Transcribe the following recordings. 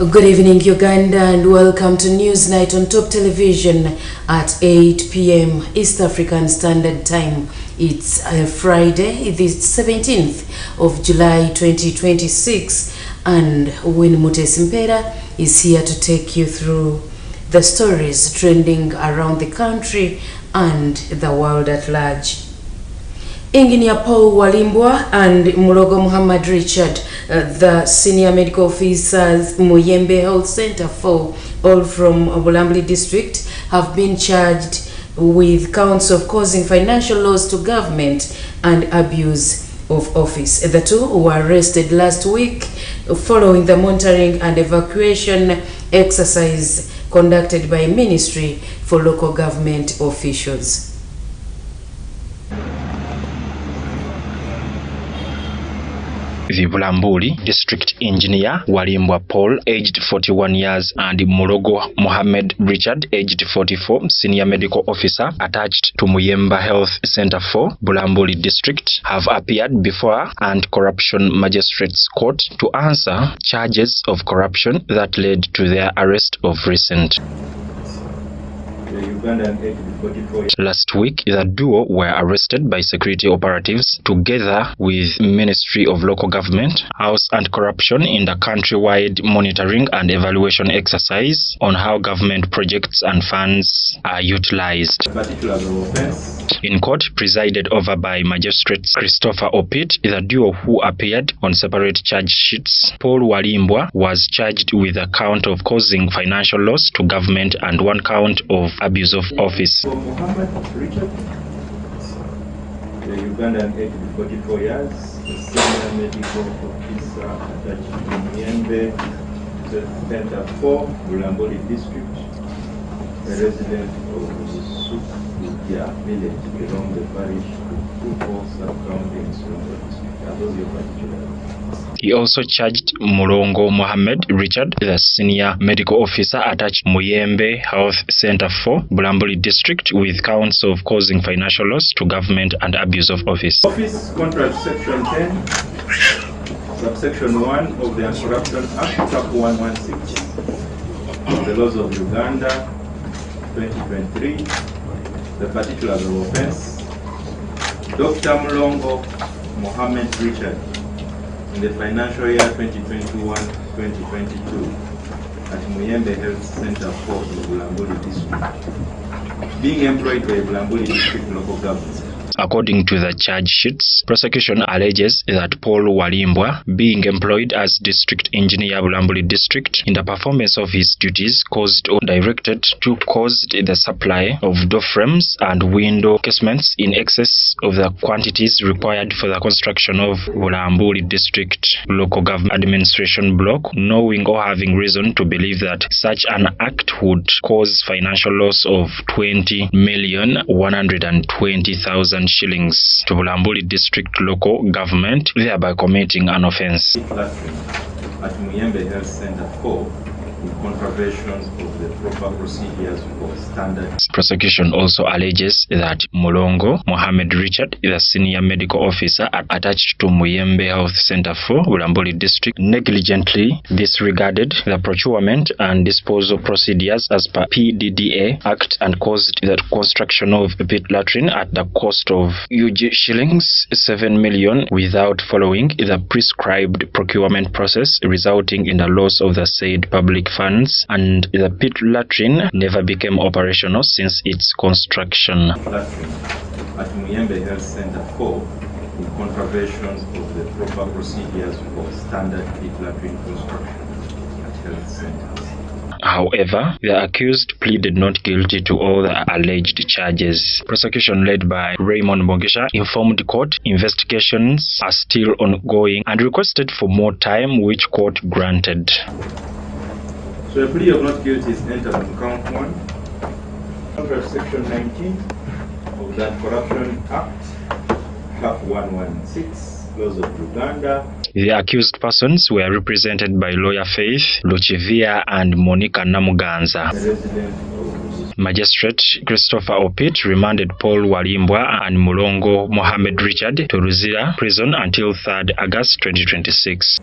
Good evening, Uganda, and welcome to Newsnight on Top Television at 8 p.m. East African Standard Time. It's Friday, the 17th of July 2026, and Win Mutesimpera is here to take you through the stories trending around the country and the world at large. Engineer Paul Walimbwa and Mulogo Muhammad Richard, the senior medical officers Muyembe Health Center 4, all from Bulambuli district, have been charged with counts of causing financial loss to government and abuse of office. The two were arrested last week following the monitoring and evacuation exercise conducted by Ministry for Local Government officials. The Bulambuli District Engineer Walimbwa Paul, aged 41 years, and Mulogo Mohammed Richard, aged 44, Senior Medical Officer attached to Muyembe Health Center 4, Bulambuli District, have appeared before Anti-Corruption Magistrates Court to answer charges of corruption that led to their arrest of recent. Last week, the duo were arrested by security operatives together with Ministry of Local Government, House and Corruption in the countrywide monitoring and evaluation exercise on how government projects and funds are utilized. In court, presided over by Magistrates Christopher Opit, the duo who appeared on separate charge sheets, Paul Walimbwa was charged with a count of causing financial loss to government and one count of abuse of office. Muhammad Richard, the Ugandan aged 44 years, the senior medical officer attached to Muyembe Center 4, Bulambuli District, a resident of Sukudia village along the parish of Kuko sub-county in Solomon District. Are those your particulars? He also charged Mulogo Mohammed Richard, the senior medical officer attached Muyembe Health Center 4, Bulambuli District, with counts of causing financial loss to government and abuse of office. Office Contract Section 10, Subsection 1 of the Anti-Corruption Act, Chapter 116 of the Laws of Uganda, 2023, the particulars of offense. Dr. Mulogo Mohammed Richard, in the financial year 2021-2022 at Muyembe Health Center 4 in Bulambuli District, being employed by Bulambuli District Local Government. According to the charge sheets, prosecution alleges that Paul Walimbwa, being employed as District Engineer Bulambuli District in the performance of his duties, caused or directed to cause the supply of door frames and window casements in excess of the quantities required for the construction of Bulambuli District Local Government Administration Block, knowing or having reason to believe that such an act would cause financial loss of 20,120,000 shillings to Bulambuli District Local Government, thereby committing an offense. At Muyembe Health Center 4, in contraventions of the proper procedures for standard. Prosecution also alleges that Mulogo Mohammed Richard, the senior medical officer attached to Muyembe Health Center 4, Bulambuli District, negligently disregarded the procurement and disposal procedures as per PDDA Act and caused the construction of a pit latrine at the cost of shillings 7 million without following the prescribed procurement process, resulting in the loss of the said public funds, and the pit latrine never became operational since its construction. At Muyembe Health Center 4, in contraventions of the proper procedures for standard pit latrine construction at health centers. However, the accused pleaded not guilty to all the alleged charges. Prosecution led by Raymond Mogisha informed court investigations are still ongoing and requested for more time, which court granted. So a plea of not guilty is entered on count 1. Under Section 19 of the Anti-Corruption Act, Chapter 116, Laws of Uganda. The accused persons were represented by lawyer Faith Luchivia and Monica Namuganza. Magistrate Christopher Opit remanded Paul Walimbwa and Mulogo Mohammed Richard to Ruzira prison until 3rd August 2026.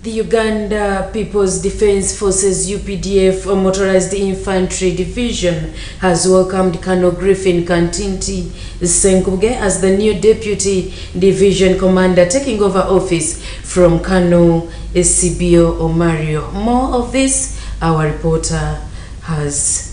The Uganda People's Defence Forces UPDF Motorized Infantry Division has welcomed Colonel Griffin Kantinti Senkuge as the new Deputy Division Commander, taking over office from Colonel Esibio Omario. More of this, our reporter has.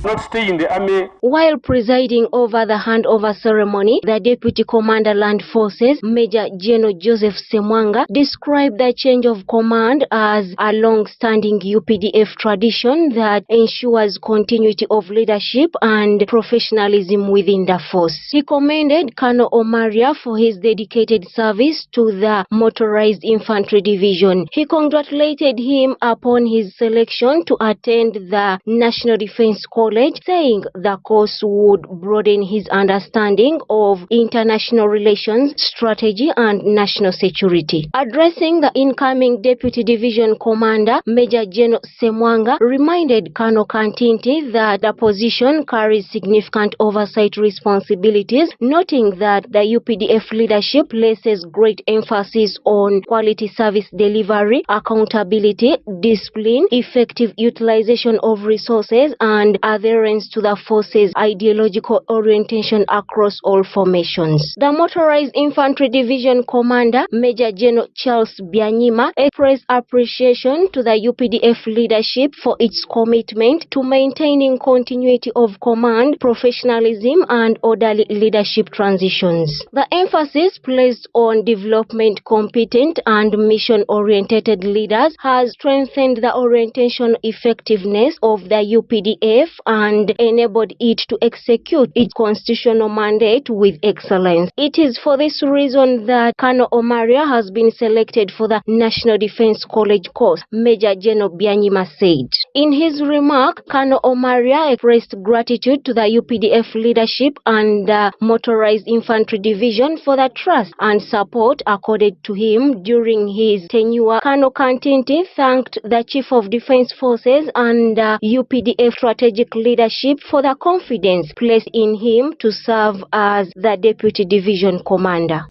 Not stay in the army. While presiding over the handover ceremony, the Deputy Commander Land Forces, Major General Joseph Semwanga, described the change of command as a long-standing UPDF tradition that ensures continuity of leadership and professionalism within the force. He commended Colonel Omaria for his dedicated service to the Motorized Infantry Division. He congratulated him upon his selection to attend the National Defense College, saying the course would broaden his understanding of international relations, strategy, and national security. Addressing the incoming Deputy Division Commander, Major General Semwanga reminded Colonel Kantinti that the position carries significant oversight responsibilities, noting that the UPDF leadership places great emphasis on quality service delivery, accountability, discipline, effective utilization of resources, and adherence to the force's ideological orientation across all formations. The Motorized Infantry Division Commander, Major General Charles Byanyima, expressed appreciation to the UPDF leadership for its commitment to maintaining continuity of command, professionalism, and orderly leadership transitions. The emphasis placed on development competent and mission-oriented leaders has strengthened the orientation effectiveness of the UPDF and enabled it to execute its constitutional mandate with excellence. It is for this reason that Colonel Omaria has been selected for the National Defense College course, Major General Byanyima said. In his remark, Colonel Omaria expressed gratitude to the UPDF leadership and the Motorized Infantry Division for the trust and support accorded to him during his tenure. Colonel Kantinti thanked the Chief of Defense Forces and UPDF strategic leadership for the confidence placed in him to serve as the Deputy Division Commander.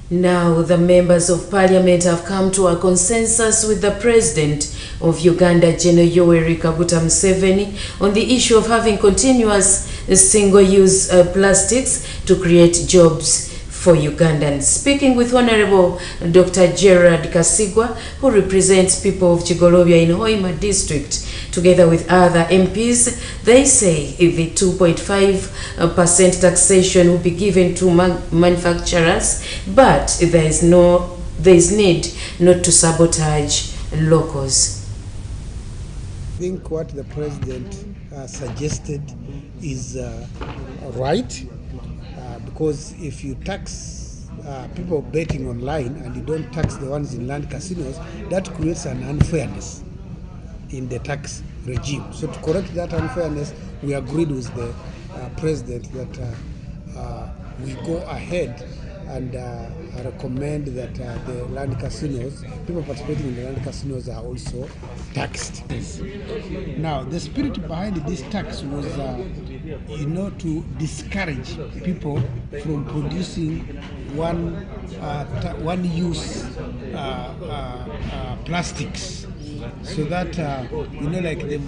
Now, the members of parliament have come to a consensus with the president of Uganda, General Yoweri Kaguta Museveni, on the issue of having continuous single-use plastics to create jobs for Ugandans. Speaking with Honorable Dr. Gerard Kasigwa, who represents people of Chigolobya in Hoima district, together with other MPs, they say the 2.5% taxation will be given to manufacturers, but there is need not to sabotage locals. I think what the president suggested is right, because if you tax people betting online and you don't tax the ones in land casinos, that creates an unfairness in the tax regime. So to correct that unfairness, we agreed with the president that we go ahead and recommend that the land casinos, people participating in the land casinos, are also taxed. Now, the spirit behind this tax was, to discourage people from producing one-use plastics, so that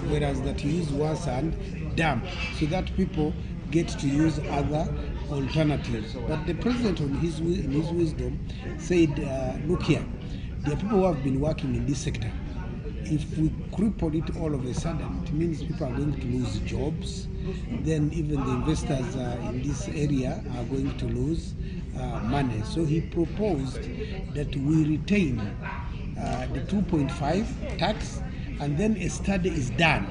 whereas that you use once and dump, so that people get to use other alternatives. But the president, in his wisdom, said, look here, there are people who have been working in this sector. If we cripple it all of a sudden, it means people are going to lose jobs. Then even the investors in this area are going to lose money. So he proposed that we retain the 2.5 tax, and then a study is done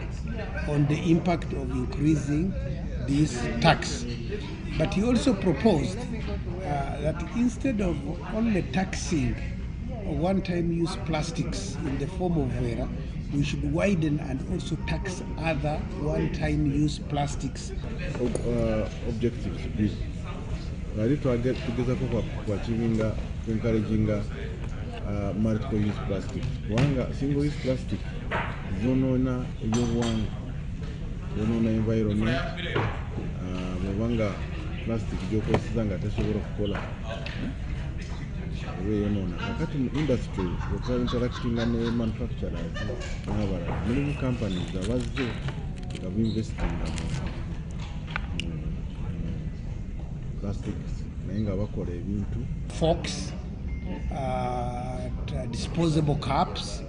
on the impact of increasing this tax. But he also proposed that instead of only taxing one-time use plastics in the form of vera, we should widen and also tax other one-time use plastics. Objectives, please. Ready to get together for achieving, encouraging multiple use plastic. Wanga single use plastic zonona yobuwanga yonoona environment mubanga plastic gyokozesa nga tesobola okukola yonoona kakati mu industry weka interactinga ne manufacturers n'abalala mulimu companies abazze nga buinvestinga plastics naye nga bakola ebintu forks, disposable cups,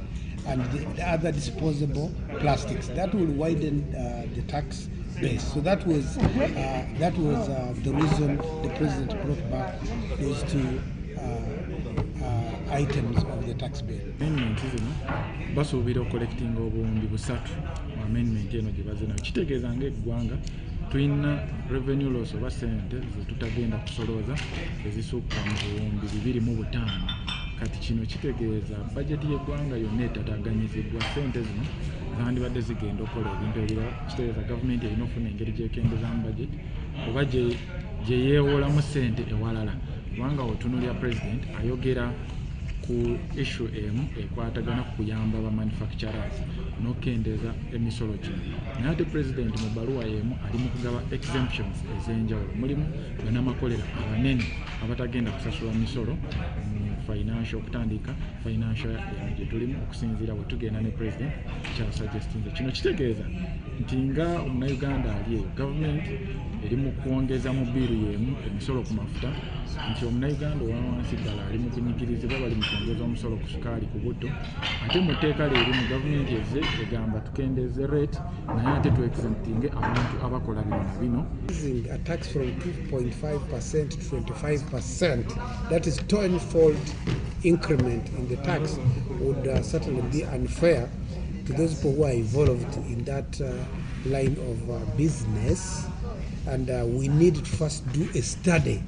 and the other disposable plastics. That will widen the tax base. So that was the reason the president brought back those two items of the tax bill. Amendment zino basuubira okukolektinga obuwumbi 3 mu amendment eno gye bazina kitegeeza ng'eggwanga tulina revenue loss oba ssente ze tutagenda kusolooza ezisukka mu buwumbi 205. Kati kino kitegeeza bajeti y'eggwanga yonna etataganyizibwa ssente zino zandibadde zigenda okukola ebintu ebirala. Kitegeeza gavumenti erina okufuna engeri gy'ekendezamu budget oba gye yeewoolamu ssente ewalala, kubanga otunulya president ayogera ku issue emu ekwatagana ku kuyamba ba manufacturers n'okkendeeza emisolo gino. Naye ate president mu bbaluwa y'emu ali mu kugaba exemptions ez'enjawulo. Mulimu bannamakolera abanene abatagenda kusasula misolo financial okutandika financial gye tulimu okusinziira bwe tugenda ne president kyasuggestinze. Kino kitegeeza nti nga omunauganda ali eyo gavumenti eri mu kwongeza mu biiru y'emu emisolo ku mafuta, nti omunauganda owawansi ddala ali mu kunyigirizibwa bali mu kwongeza omusolo ku sukaali ku butto, ate mu tteeka leeri mu gavumenti ezze egamba tukendeeze rate naye ate tu exemptinge abantu abakola bino na bino. A tax from 2.5% to 25%, that is tenfold increment in the tax, would certainly be unfair to those people who are involved in that line of business, and we need to first do a study.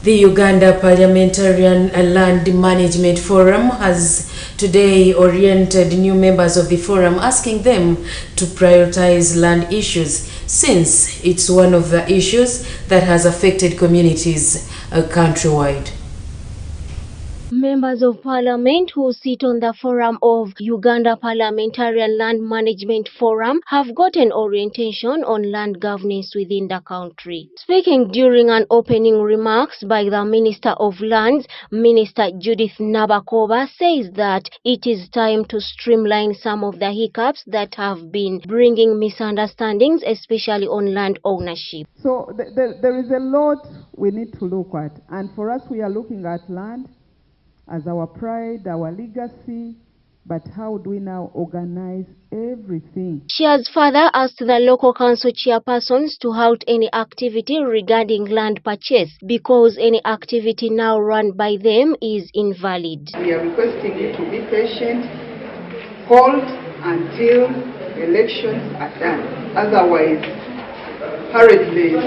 The Uganda Parliamentarian Land Management Forum has today oriented new members of the forum, asking them to prioritize land issues, since it's one of the issues that has affected communities countrywide. Members of Parliament who sit on the forum of Uganda Parliamentarian Land Management Forum have gotten orientation on land governance within the country. Speaking during an opening remarks by the Minister of Lands, Minister Judith Nabakova says that it is time to streamline some of the hiccups that have been bringing misunderstandings, especially on land ownership. So there is a lot we need to look at, and for us we are looking at land as our pride, our legacy, but how do we now organize everything? She has further asked the local council chairpersons to halt any activity regarding land purchase, because any activity now run by them is invalid. We are requesting you to be patient, hold until elections are done. Otherwise, hurriedly,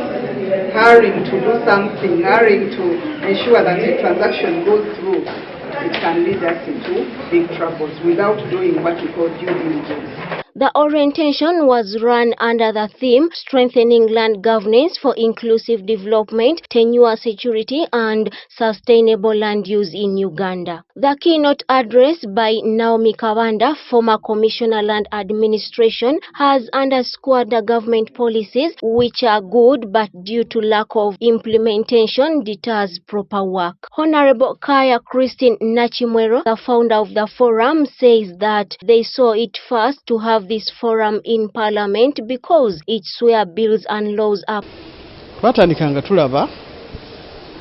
hurrying to do something, hurrying to ensure that a transaction goes through, it can lead us into big troubles without doing what we call due diligence. The orientation was run under the theme Strengthening Land Governance for Inclusive Development, Tenure Security and Sustainable Land Use in Uganda. The keynote address by Naomi Kawanda, former Commissioner Land Administration, has underscored the government policies which are good but due to lack of implementation deters proper work. Honorable Kaya Christine Nachimwero, the founder of the forum, says that they saw it first to have this forum in Parliament because it's where bills and laws are. Twatandikanga tulaba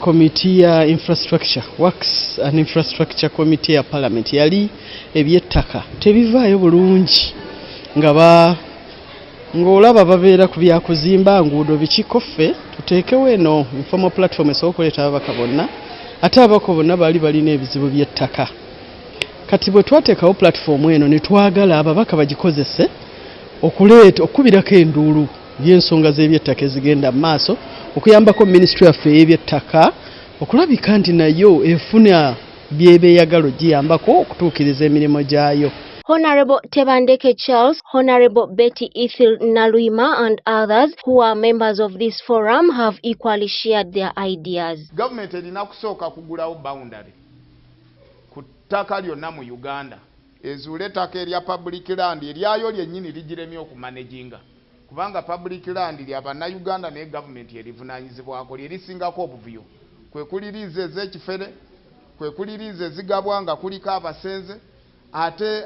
Committee ya Infrastructure Works and Infrastructure Committee ya Parliament yali ebyettaka tebivaayo bulungi ng'olaba babeera ku byakuzimba nguudo bikikoffe tuteekewo eno informal platform esookoleta ababaka bonna ate ababaka bonna baali balina ebizibu by'ettaka. Kati bwe twateekawo platform eno ne twagala ababaka bagikozese okubirako enduulu y'ensonga z'ebyettaka ezigenda mu maaso, okuyambako Ministry yaffe y'ebyettaka okulabika nti nayo efuna by'ebeeyagalo giyambako okutuukiriza emirimu gyayo. Honorable Tebandeke Charles, Honorable Betty Ethel Naluima and others who are members of this forum have equally shared their ideas. Government erina kusooka kugulawo boundary ku ttaka lyonna mu Uganda ezuule ettaka erya public land eryayo lyennyini ligiremye okumanaginga kubanga public land lya bannayuganda naye gavumenti erivunaanyizibwako lyerisingako obuvuyo kwe kuli liizi ez'ekifere kwe kuli liizi ezigabwa nga kuliko abasenze ate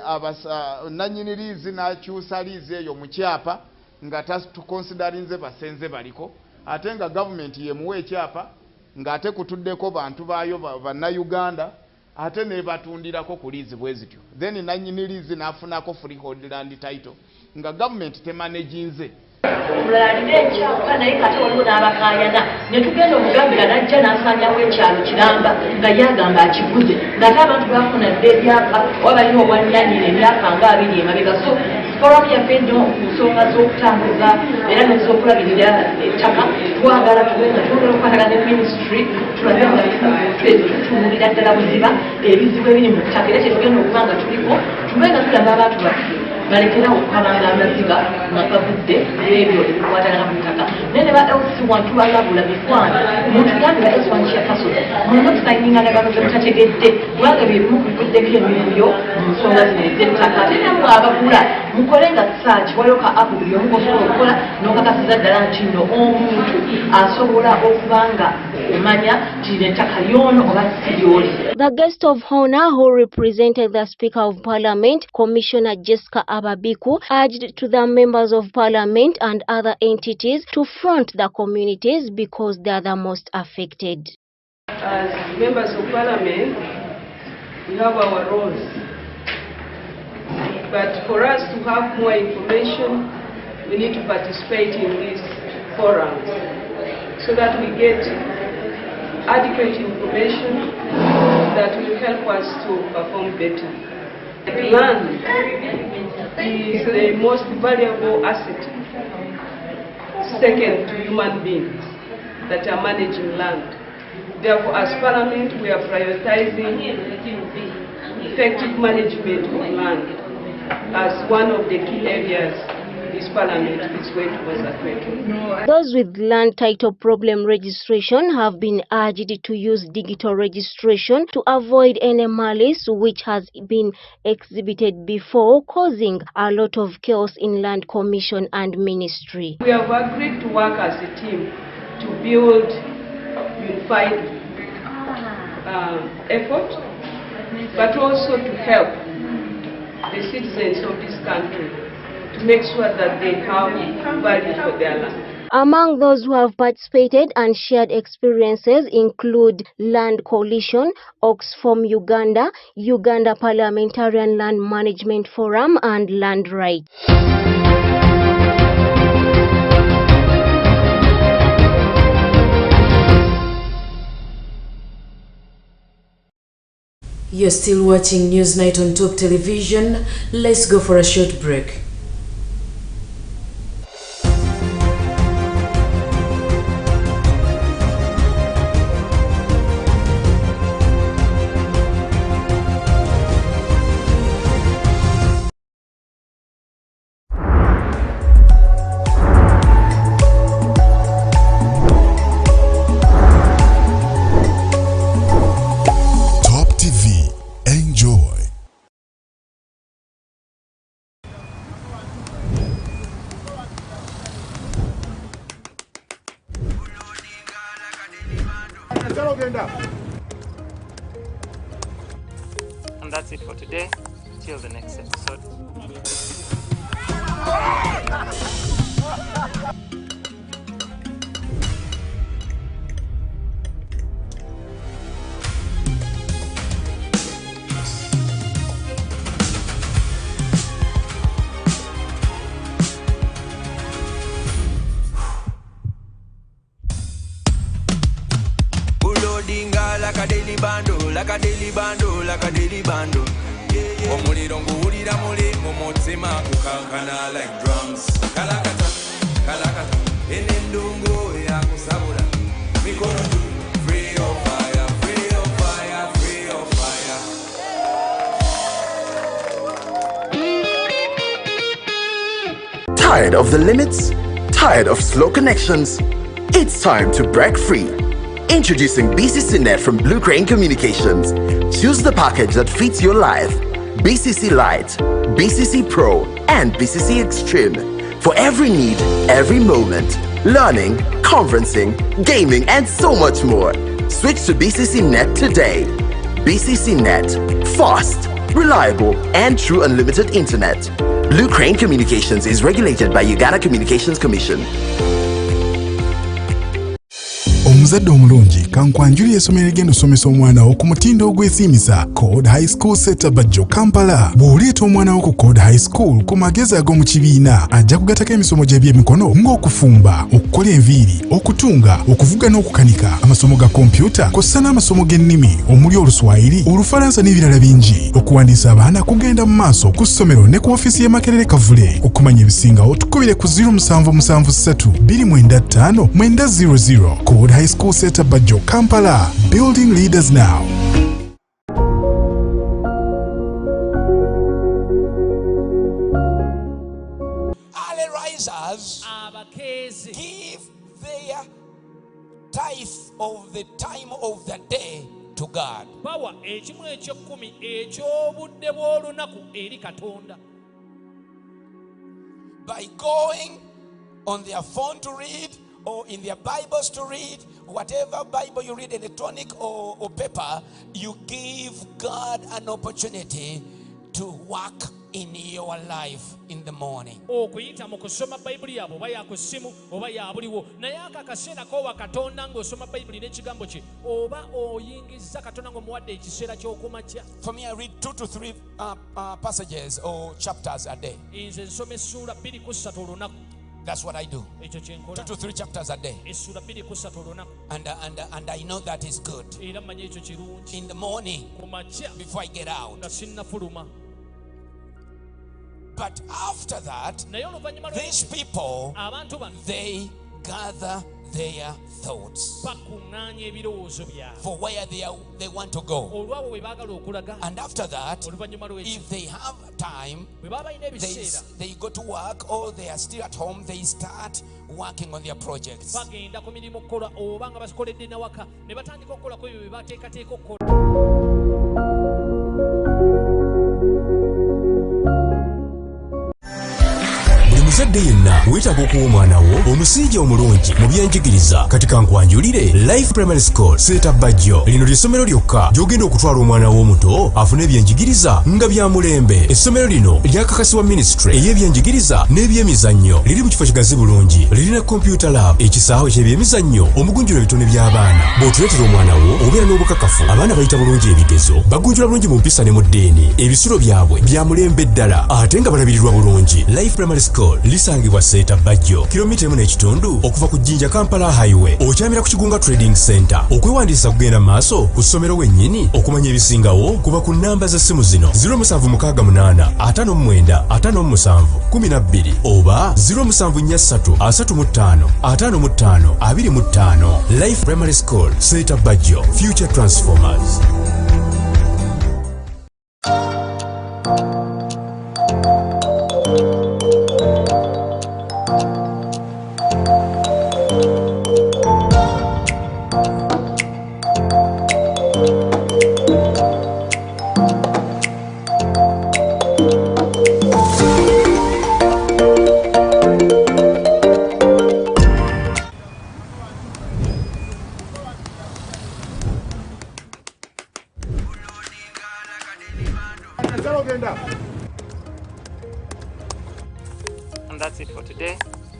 nannyini liizi n'akyusa liizi eyo mu kyapa nga tukonsidarinze basenze baliko ate nga gavumenti yemuwa ekyapa ng'ate kutuddeko bantu baayo bannayuganda ate ne batundirako ku liizi bwe zityo then nannyini liizi n'afunako freehold land title nga gavumenti temanaginze. Omulala alina ekyapa naye kati waliwo n'abakaayana ne tugenda omugambira n'ajja n'asaanyawo ekyalo Kiramba nga yagamba akiguze ng'ate abantu bafuna dde ebyapa oba balina obwannannyini emyaka nga 2 emabega. So forum yaffe nnyo ku nsonga z'okutambuza era n'ez'okulabirira ettaka twagala tubenga twogera okukwatagana ne ministry tulabe nga tutunuulira ddala buziba ebizibu ebiri mu ttaka era kyetugenda okuba nga tuliko tubenga tulaba abantu baffe balekera okukabanga amaziga nga gavudde ebyo ebikwatagana ku ttaka naye ne ba LC1 tubalabula mikwano mutugambira S1 kyakasoda mulina okusayinga ne bano bemutategedde kubanga byebimu kuvuddeko emibyo mu nsonga zino ez'ettaka ate namwe abagula mukole nga search waliwo ka app buli omu kosobola okukola n'okakasiza ddala nti nno omuntu asobola okuba nga omanya nti ettaka lyono oba si lyoli. The guest of honor who represented the Speaker of Parliament, Commissioner Jessica Ababiku, urged to the members of Parliament and other entities to front the communities because they are the most affected. As members of Parliament, we have our roles. But for us to have more information, we need to participate in these forums so that we get adequate information that will help us to perform better. Land is the most valuable asset, second to human beings that are managing land. Therefore, as Parliament, we are prioritizing effective management of land as one of the key areas this Parliament is going to concentrate. Those with land title problem registration have been urged to use digital registration to avoid any malice which has been exhibited before, causing a lot of chaos in Land Commission and Ministry. We have agreed to work as a team to build unified effort, but also to help the citizens of this country to make sure that they have value for their land. Among those who have participated and shared experiences include Land Coalition, Oxfam Uganda, Uganda Parliamentarian Land Management Forum and Land Rights. You're still watching Newsnight on Top Television. Let's go for a short break. And that's it for today. Till the next episode. Like a daily bando, like a daily bando, like a daily bando. Omuliro nguwulira muli mumutima kukankana like drums. Kalakata, kalakata, enendungu ya kusabula. Mikono tu, free of fire, free of fire, free of fire. Tired of the limits? Tired of slow connections? It's time to break free. Introducing BCC Net from Blue Crane Communications. Choose the package that fits your life. BCC Lite, BCC Pro, and BCC Extreme. For every need, every moment. Learning, conferencing, gaming, and so much more. Switch to BCC Net today. BCC Net. Fast, reliable, and true unlimited internet. Blue Crane Communications is regulated by Uganda Communications Commission. Omuzadde omulungi kankwanjuli esomero egenda osomesa omwana wo ku mutindo ogwesiimisa Code High School Setabajjo Kampala. Bw'oleeta omwana wo ku Code High School ku magezi ag'omu kibiina ajja kugatako emisomo gy'ebyemikono ng'okufumba, okukola enviiri, okutunga, okuvuga n'okukanika, amasomo ga kompyuta kw'ossa n'amasomo g'ennimi omuli Oluswayiri, Olufalansa n'ebirala bingi. Okuwandiisa abaana kugenda mu maaso ku ssomero ne ku ofiisi y'e Makerere Kavule. Okumanya ebisingawo tukubire ku 0773 295 900. Code High School Setabajjo Kampala, building leaders now. Early risers give their tithe of the time of the day to God. By going on their phone to read, or in their Bibles to read, whatever Bible you read, electronic or paper, you give God an opportunity to work in your life in the morning. For me, I read 2 to 3 passages or chapters a day. That's what I do. 2 to 3 chapters a day. And I know that is good. In the morning, before I get out. But after that, these people, they gather their thoughts for where they want to go. And after that, if they have time, they go to work, or they are still at home, they start working on their projects. Muzadde yenna weetaaga okuwa omwana wo omusingi omulungi mu byenjigiriza katika nkwanjulire Life Primary School Setabajjo. Lino ly'essomero lyokka gy'ogenda okutwala omwana wo omuto afune ebyenjigiriza nga bya mulembe. Essomero lino lyakakasibwa Ministry ey'ebyenjigiriza n'ebyemizannyo. Liri mu kifo kigazi bulungi, lirina computer lab, ekisaawe ky'ebyemizannyo, omugunjula ebitone by'abaana. Bw'otuleetera omwana wo obeera n'obukakafu abaana bayita bulungi ebigezo, bagunjula bulungi mu mpisa ne mu ddeeni, ebisulo byabwe bya mulembe ddala ate nga balabirirwa bulungi. Life Primary School lisangibwa Setabajjo, kilomita 1.5 okuva ku Jinja Kampala Highway. Okyamira ku Kigunga Trading Center. Okwewandiisa kugenda maaso ku ssomero wennyini. Okumanya ebisingawo kuba ku nnamba z'essimu zino 0768 59 57 12 oba 0743 35 55 25. Life Primary School Setabajjo, Future Transformers. And that's it for today.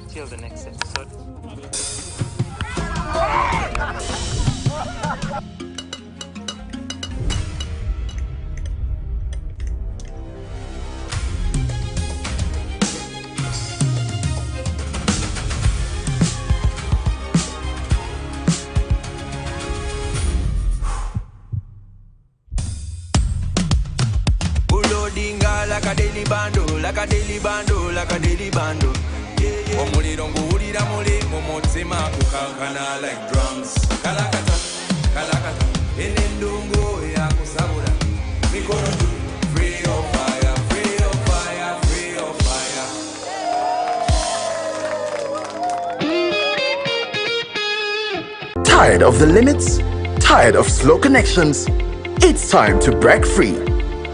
Till the next episode. Like a daily bando, like a daily bando, like a daily bando. Omuliro nguwulira muli mu mutima kukankana like drums. Kalakata, kalakata, enendungu ya kusabula. Mikono juu, free of fire, free of fire, free of fire. Tired of the limits? Tired of slow connections? It's time to break free.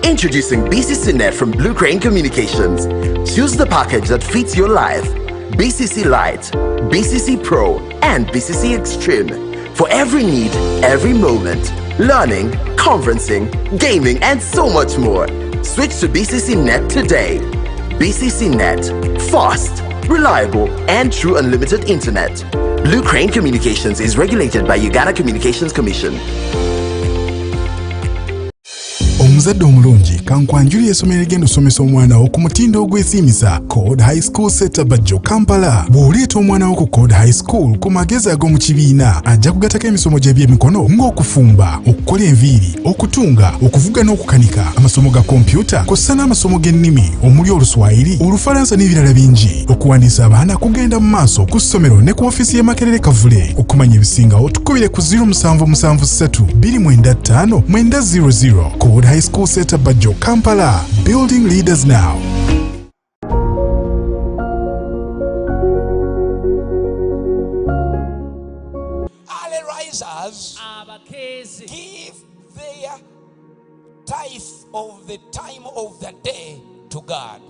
Introducing BCC Net from Blue Crane Communications. Choose the package that fits your life. BCC Lite, BCC Pro, and BCC Extreme. For every need, every moment. Learning, conferencing, gaming, and so much more. Switch to BCC Net today. BCC Net. Fast, reliable, and true unlimited internet. Blue Crane Communications is regulated by Uganda Communications Commission. Omuzadde omulungi kankwanjuli esomero egenda osomesa omwana wo ku mutindo ogwesiimisa Code High School Center Bajjo Kampala. Bw'oleeta omwana wo ku Code High School ku magezi ag'omu kibiina ajja kugatako emisomo gy'ebyemikono ng'okufumba, okukola enviiri, okutunga, okuvuga n'okukanika, amasomo ga kompyuta kw'ossa n'amasomo g'ennimi omuli Oluswayiri, Olufalansa n'ebirala bingi. Okuwandiisa abaana kugenda mu maaso ku ssomero ne ku ofiisi y'e Makerere Kavule. Okumanya ebisingawo tukubire ku 0773 295 900. Code High School Center Bajjo Kampala, building leaders now. Early risers give their tithe of the time of the day to God.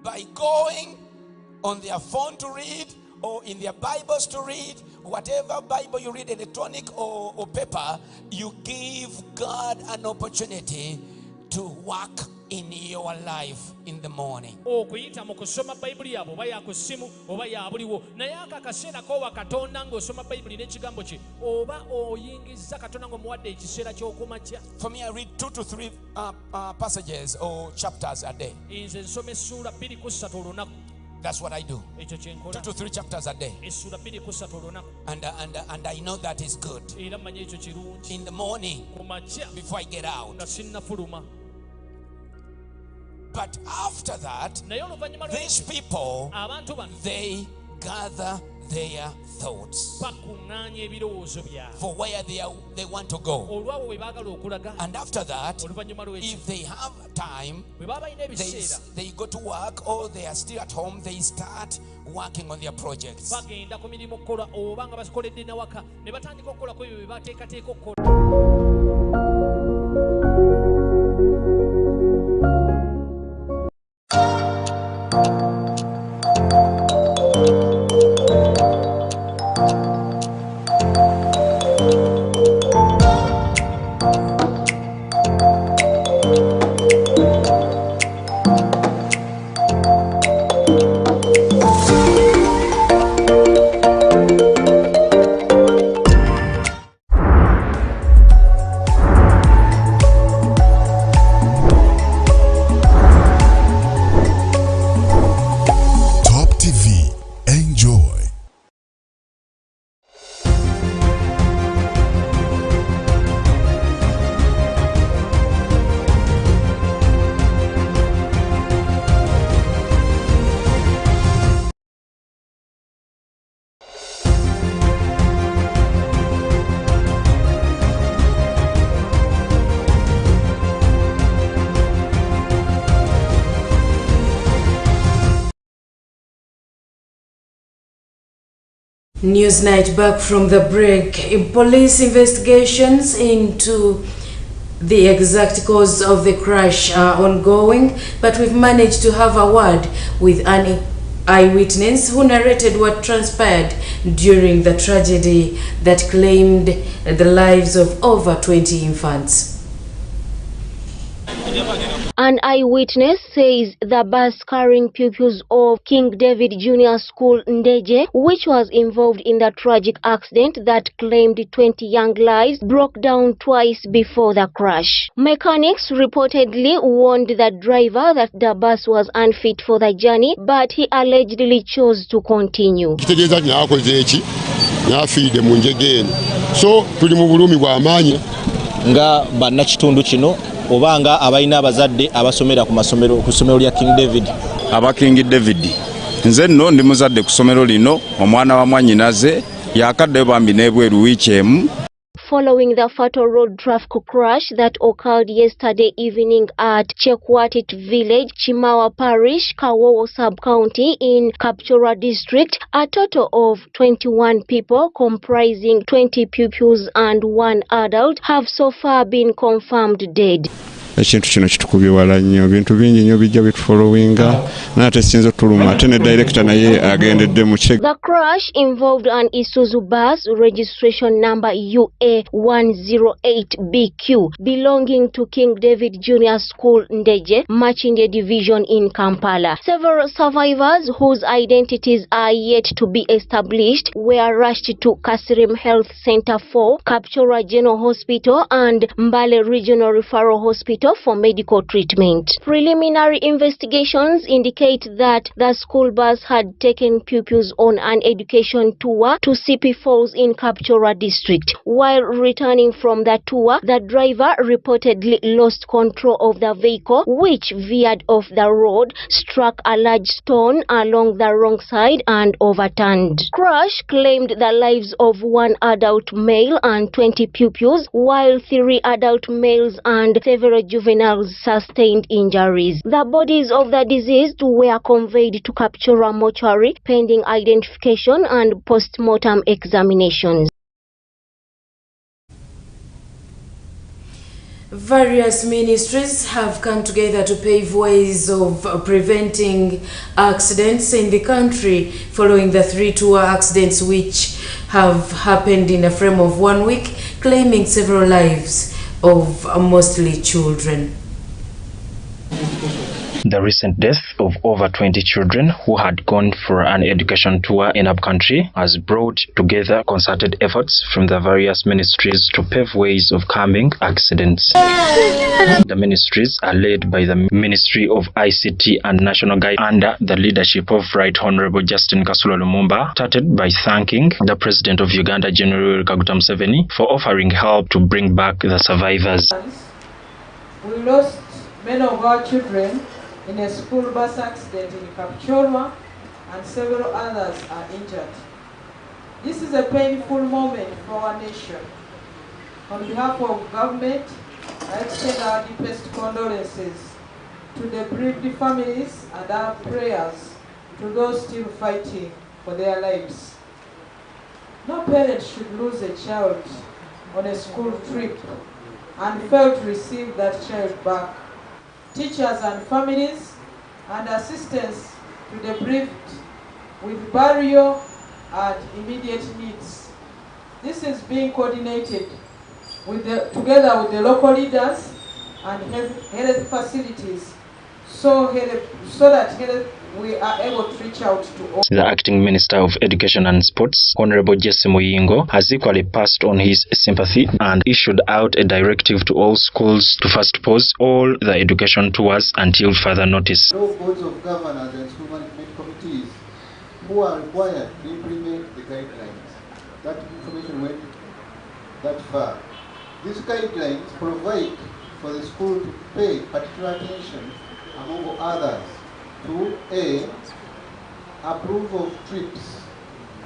By going on their phone to read, or in their Bibles to read, whatever Bible you read, electronic or paper, you give God an opportunity to work in your life in the morning. For me, I read 2 to 3 passages or chapters a day. That's what I do. 2 to 3 chapters a day. And I know that is good. In the morning, before I get out. But after that, these people, they gather their thoughts for where they want to go. And after that, if they have time, they go to work, or they are still at home, they start working on their projects. Newsnight back from the break. Police investigations into the exact cause of the crash are ongoing, but we've managed to have a word with an eyewitness who narrated what transpired during the tragedy that claimed the lives of over 20 infants. An eyewitness says the bus carrying pupils of King David Junior School Ndeje, which was involved in the tragic accident that claimed 20 young lives, broke down twice before the crash. Mechanics reportedly warned the driver that the bus was unfit for the journey, but he allegedly chose to continue. So tuli mu bulumi bwa amaanyi nga bannakitundu kino obanga abalina abazadde abasomera ku ssomero lya King David. Aba King David nze nno ndi muzadde ku ssomero lino, omwana wa mwannyinaze yakadde bambi n'ebweru wiiki emu. following the fatal road traffic crash that occurred yesterday evening at Chekwatit Village, Chimawa Parish, Kawowo Sub-County in Kapchorwa District. A total of 21 people comprising 20 pupils and 1 adult have so far been confirmed dead. Ekintu kino kitukubye wala nnyo, bintu bingi nnyo bijja bitufollowinga n'ate sinzo tuluma ate ne director naye agendedde mu kye. The crash involved an Isuzu bus registration number UA108BQ belonging to King David Junior School Ndeje, Machinde Division in Kampala. Several survivors whose identities are yet to be established were rushed to Kasirim Health Center for Kapchorwa General Hospital and Mbale Regional Referral Hospital for medical treatment. Preliminary investigations indicate that the school bus had taken pupils on an education tour to CP Falls in Kapchorwa District. While returning from the tour, the driver reportedly lost control of the vehicle, which veered off the road, struck a large stone along the wrong side and overturned. Crash claimed the lives of 1 adult male and 20 pupils, while 3 adult males and several juveniles sustained injuries. The bodies of the deceased were conveyed to Kapchorwa mortuary pending identification and post-mortem examinations. Various ministries have come together to pave ways of preventing accidents in the country following the 3 tour accidents which have happened in a frame of 1 week, claiming several lives of mostly children. The recent death of over 20 children who had gone for an education tour in upcountry has brought together concerted efforts from the various ministries to pave ways of calming accidents. The ministries are led by the Ministry of ICT and National Guide under the leadership of Right Honorable Justin Kasula Lumumba, started by thanking the President of Uganda, General Kaguta Museveni, for offering help to bring back the survivors. We lost many of our children in a school bus accident in Kapchorwa, and several others are injured. This is a painful moment for our nation. On behalf of government, I extend our deepest condolences to the bereaved families and our prayers to those still fighting for their lives. No parent should lose a child on a school trip and fail to receive that child back. Teachers and families and assistance to the bereaved with burial and immediate needs. This is being coordinated together with the local leaders and health facilities so that we are able to reach out to all. The Acting Minister of Education and Sports, Honorable Jesse Muyingo, has equally passed on his sympathy and issued out a directive to all schools to first pause all the education tours until further notice. All boards of governors and school management committees who are required to implement the guidelines. That information went that far. These guidelines provide for the school to pay particular attention, among others, to A, approval of trips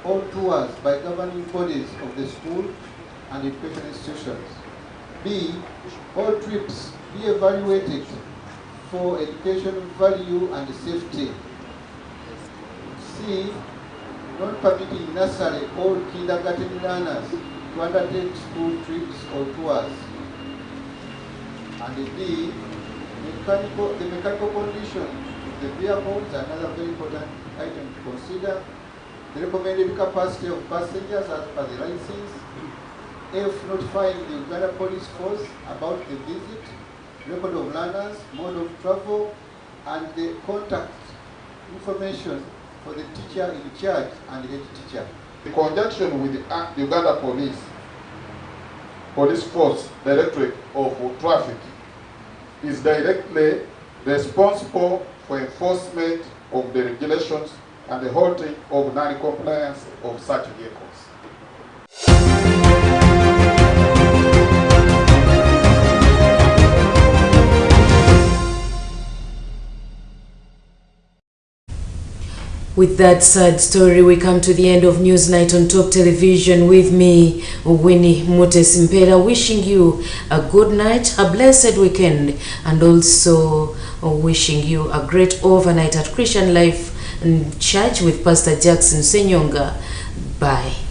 or tours by governing bodies of the school and education institutions. B, all trips be evaluated for education value and safety. C, not permitting nursery or kindergarten learners to undertake school trips or tours. And D, the mechanical condition of the vehicles, another very important item to consider. The recommended capacity of passengers as per the license. F, notifying the Uganda Police Force about the visit, record of learners, mode of travel, and the contact information for the teacher in charge and the head teacher. In conjunction with the Uganda Police Force Directorate of Traffic is directly responsible for enforcement of the regulations and the halting of non-compliance of such vehicles. With that sad story, we come to the end of Newsnight on Top Television with me, Winnie Mutesimpera, wishing you a good night, a blessed weekend, and also wishing you a great overnight at Christian Life Church with Pastor Jackson Senyonga. Bye.